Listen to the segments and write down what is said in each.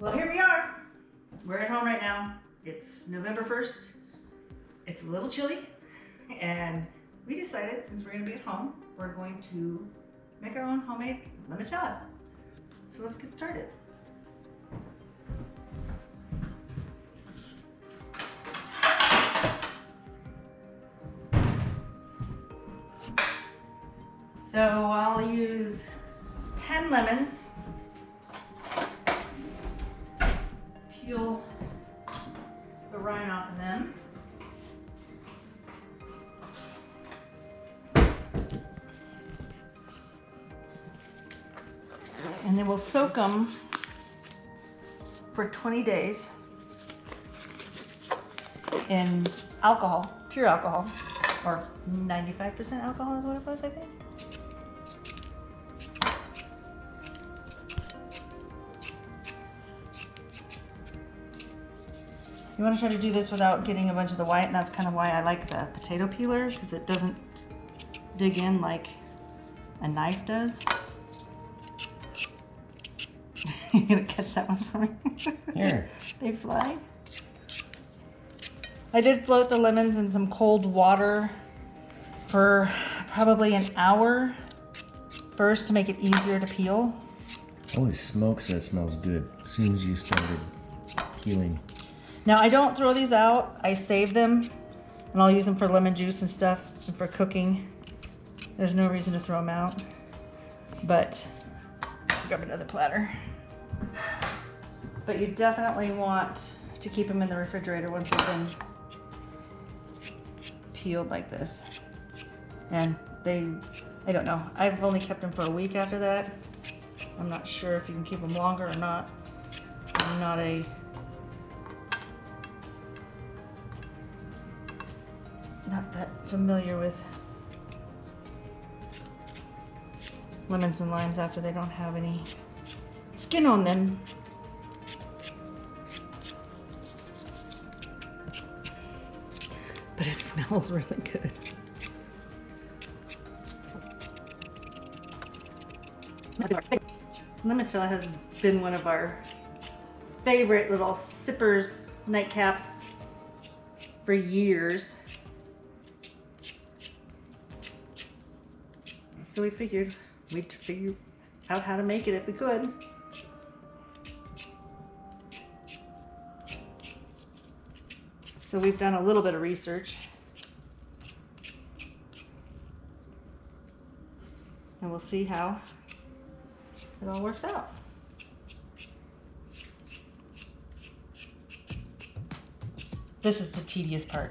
Well, here we are. We're at home right now. It's November 1st. It's a little chilly, and we decided since we're gonna be at home, we're going to make our own homemade limoncello. So let's get started. So I'll use 10 lemons. Peel the rind off of them. And then we'll soak them for 20 days in alcohol, pure alcohol, or 95% alcohol is what it was, I think. You want to try to do this without getting a bunch of the white, and that's kind of why I like the potato peeler, because it doesn't dig in like a knife does. You gonna catch that one for me? Here. They fly. I did float the lemons in some cold water for probably an hour first to make it easier to peel. Holy smokes, that smells good. As soon as you started peeling. Now I don't throw these out. I save them, and I'll use them for lemon juice and stuff and for cooking. There's no reason to throw them out. But grab another platter. But you definitely want to keep them in the refrigerator once they've been peeled like this. And I don't know. I've only kept them for a week after that. I'm not sure if you can keep them longer or not. I'm not that familiar with lemons and limes after they don't have any skin on them. But it smells really good. Limoncello has been one of our favorite little sippers, nightcaps for years. So we figured we'd figure out how to make it if we could. So we've done a little bit of research. And we'll see how it all works out. This is the tedious part.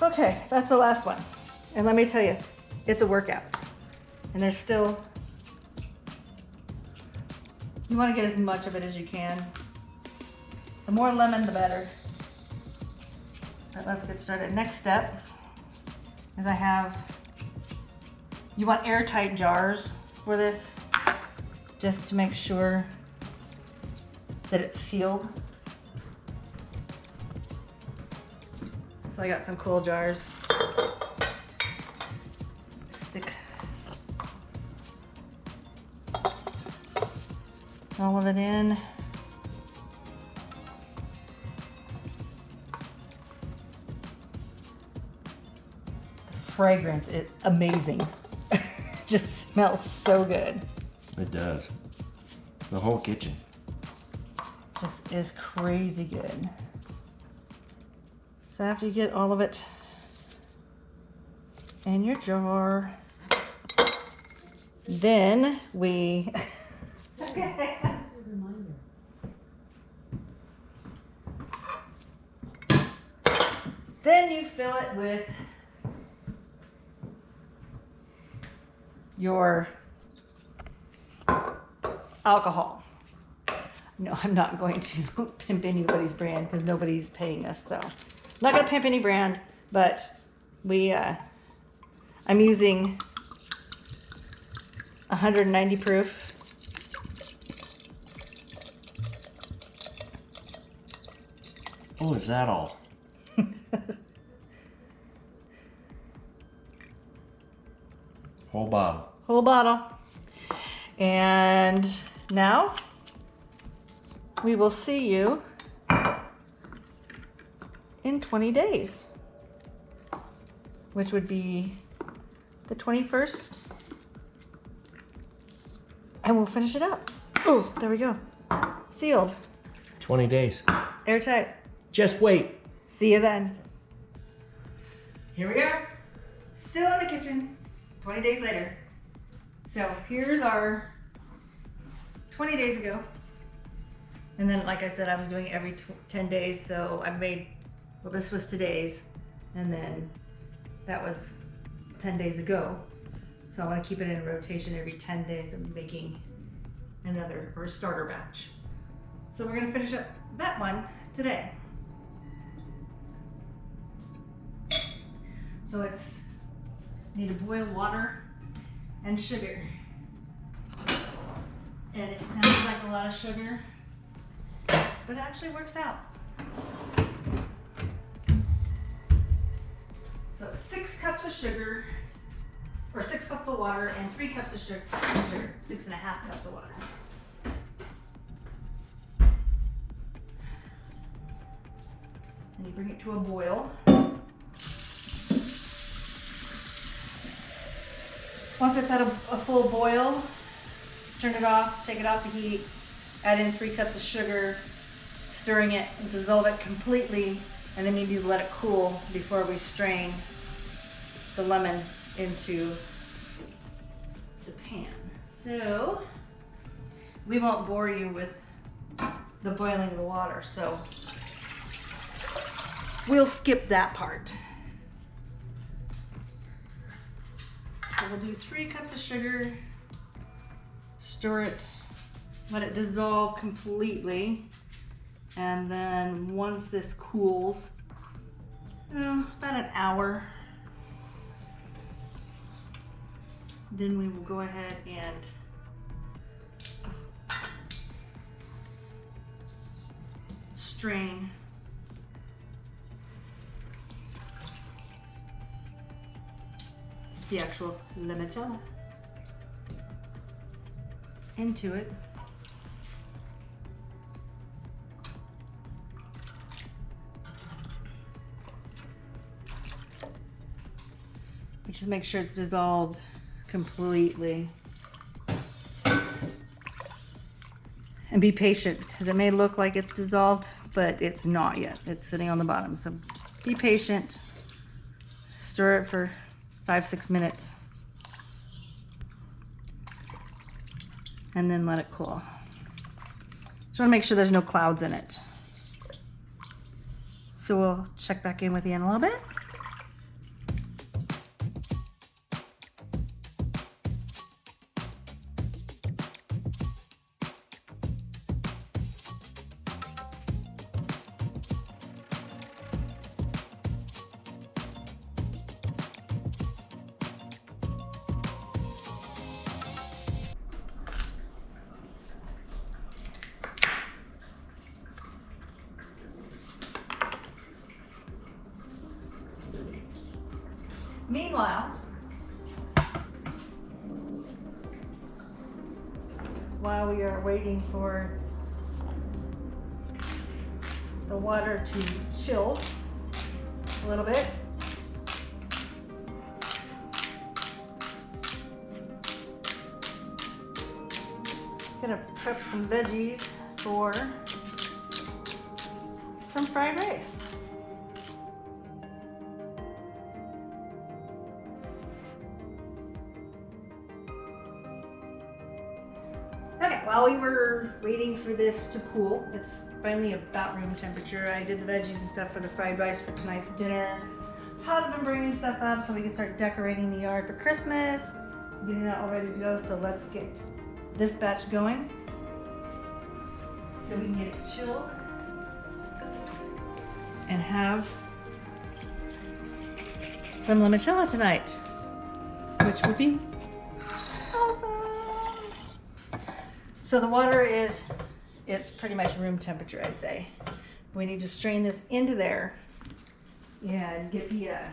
Okay, that's the last one. And let me tell you, it's a workout. And there's still, you want to get as much of it as you can. The more lemon, the better. All right, let's get started. Next step is you want airtight jars for this, just to make sure that it's sealed. So I got some cool jars. Stick all of it in. The fragrance is amazing. Just smells so good. It does. The whole kitchen. Just is crazy good. So after you get all of it in your jar, then we then you fill it with your alcohol. No, I'm not going to pimp anybody's brand because nobody's paying us, so I'm not going to pimp any brand, but I'm using 190 proof. Oh, is that all? Whole bottle. Whole bottle. And now we will see you in 20 days, which would be the 21st. And we'll finish it up. Oh, there we go. Sealed. 20 days. Airtight. Just wait. See you then. Here we are. Still in the kitchen. 20 days later. So here's our 20 days ago. And then, like I said, I was doing it every 10 days. So I made, well, this was today's. And then that was 10 days ago. So I want to keep it in rotation every 10 days of making another, or a starter batch. So we're going to finish up that one today. So it's need to boil water and sugar. And it sounds like a lot of sugar, but it actually works out. So it's 6 cups of sugar, or 6 cups of water and 3 cups of sugar, 6.5 cups of water. And you bring it to a boil. Once it's at a full boil, turn it off, take it off the heat, add in 3 cups of sugar, stirring it and dissolve it completely, and then you need to let it cool before we strain the lemon into the pan. So we won't bore you with the boiling of the water, so we'll skip that part. So we'll do 3 cups of sugar, stir it, let it dissolve completely, and then once this cools, about an hour, then we will go ahead and strain the actual limoncello into it. Just make sure it's dissolved completely. And be patient, because it may look like it's dissolved, but it's not yet. It's sitting on the bottom. So be patient. Stir it for 5-6 minutes. And then let it cool. Just want to make sure there's no clouds in it. So we'll check back in with you in a little bit. Meanwhile, while we are waiting for the water to chill a little bit, gonna prep some veggies for some fried rice. Okay, while we were waiting for this to cool, it's finally about room temperature. I did the veggies and stuff for the fried rice for tonight's dinner. Todd's been bringing stuff up so we can start decorating the yard for Christmas, getting that all ready to go. So let's get this batch going so we can get it chilled and have some limoncello tonight, which would be awesome. So the water it's pretty much room temperature, I'd say. We need to strain this into there and get a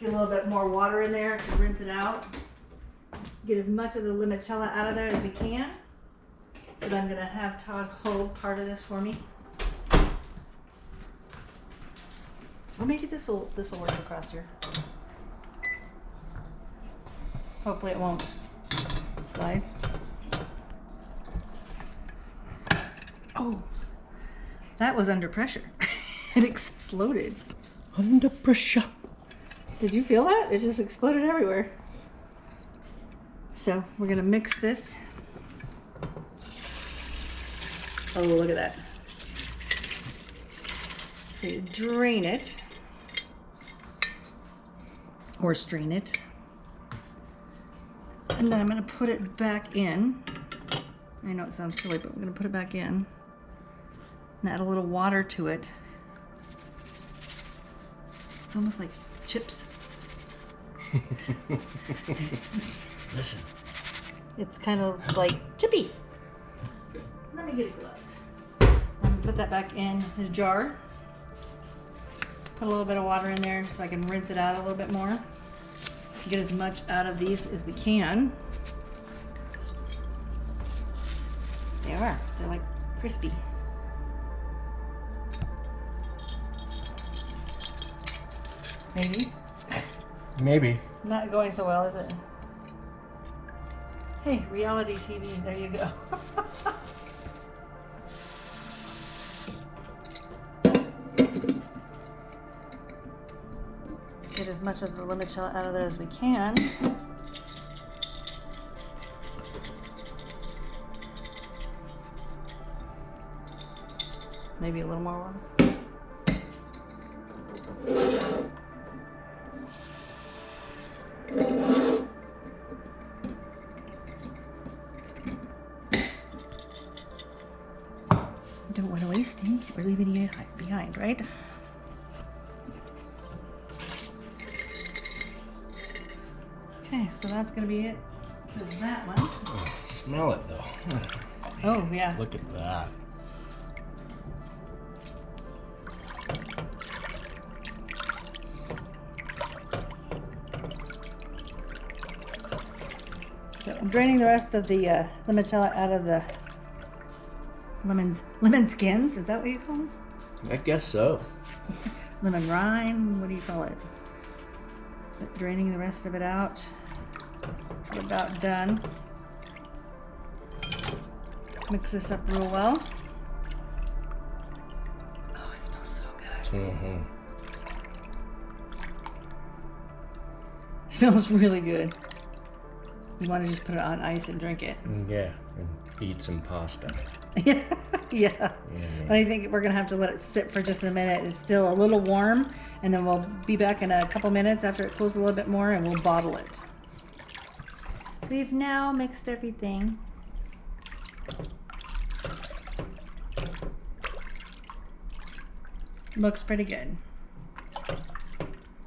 little bit more water in there to rinse it out. Get as much of the limoncello out of there as we can. But I'm gonna have Todd hold part of this for me. Or maybe this will work across here. Hopefully it won't slide. Oh, that was under pressure. It exploded. Under pressure. Did you feel that? It just exploded everywhere. So we're gonna mix this. Oh, look at that. So you drain it, or strain it. And then I'm gonna put it back in. I know it sounds silly, but I'm gonna put it back in. And add a little water to it. It's almost like chips. Listen. It's kind of like chippy. Let me get a glove. I'm gonna put that back in the jar. Put a little bit of water in there so I can rinse it out a little bit more. Get as much out of these as we can. They are. They're like crispy. Maybe. Maybe. Not going so well, is it? Hey, reality TV, there you go. Get as much of the limoncello out of there as we can. Maybe a little more water. Don't want to waste any. We're leaving you behind, right? Okay, so that's gonna be it for that one. Oh, smell it though. Oh yeah. Look at that. So I'm draining the rest of the limoncello out of the lemon skins. Is that what you call them? I guess so. Lemon rind. What do you call it? But draining the rest of it out. We're about done. Mix this up real well. Oh, it smells so good. Mm-hmm. It smells really good. You want to just put it on ice and drink it. Yeah, and eat some pasta. Yeah, yeah. But I think we're gonna have to let it sit for just a minute. It's still a little warm, and then we'll be back in a couple minutes after it cools a little bit more, and we'll bottle it. We've now mixed everything. Looks pretty good.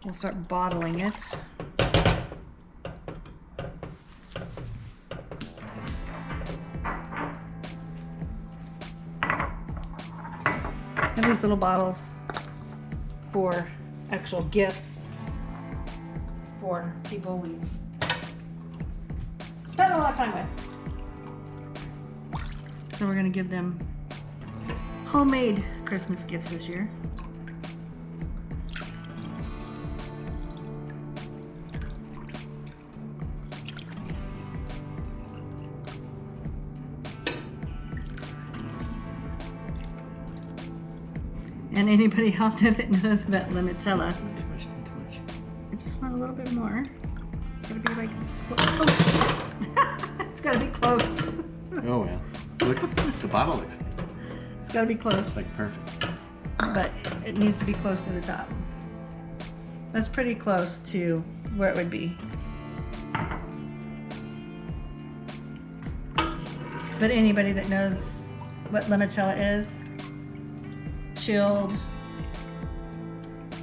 We'll start bottling it. And these little bottles for actual gifts for people we spend a lot of time with. So we're gonna give them homemade Christmas gifts this year. And anybody out there that knows about limoncello, Too much. I just want a little bit more. It's gotta be like, oh. It's gotta be close. Oh well. Look, the bottle looks good. It's gotta be close, It's like perfect. but it needs to be close to the top. That's pretty close to where it would be. But anybody that knows what limoncello is, chilled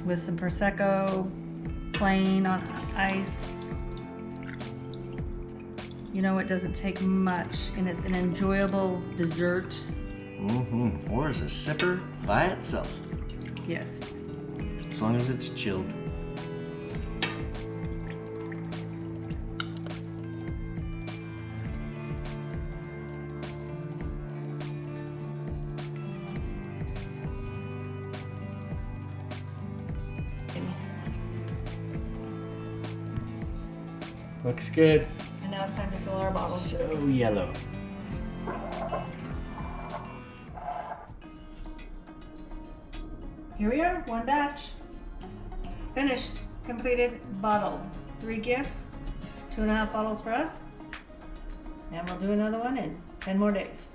with some Prosecco, plain on ice. You know, it doesn't take much, and it's an enjoyable dessert. Mm-hmm. Or as a sipper by itself, Yes. as long as it's chilled. Looks good. And now it's time to fill our bottles. So yellow. Here we are, one batch. Finished, completed, bottled. 3 gifts, 2.5 bottles for us. And we'll do another one in 10 more days.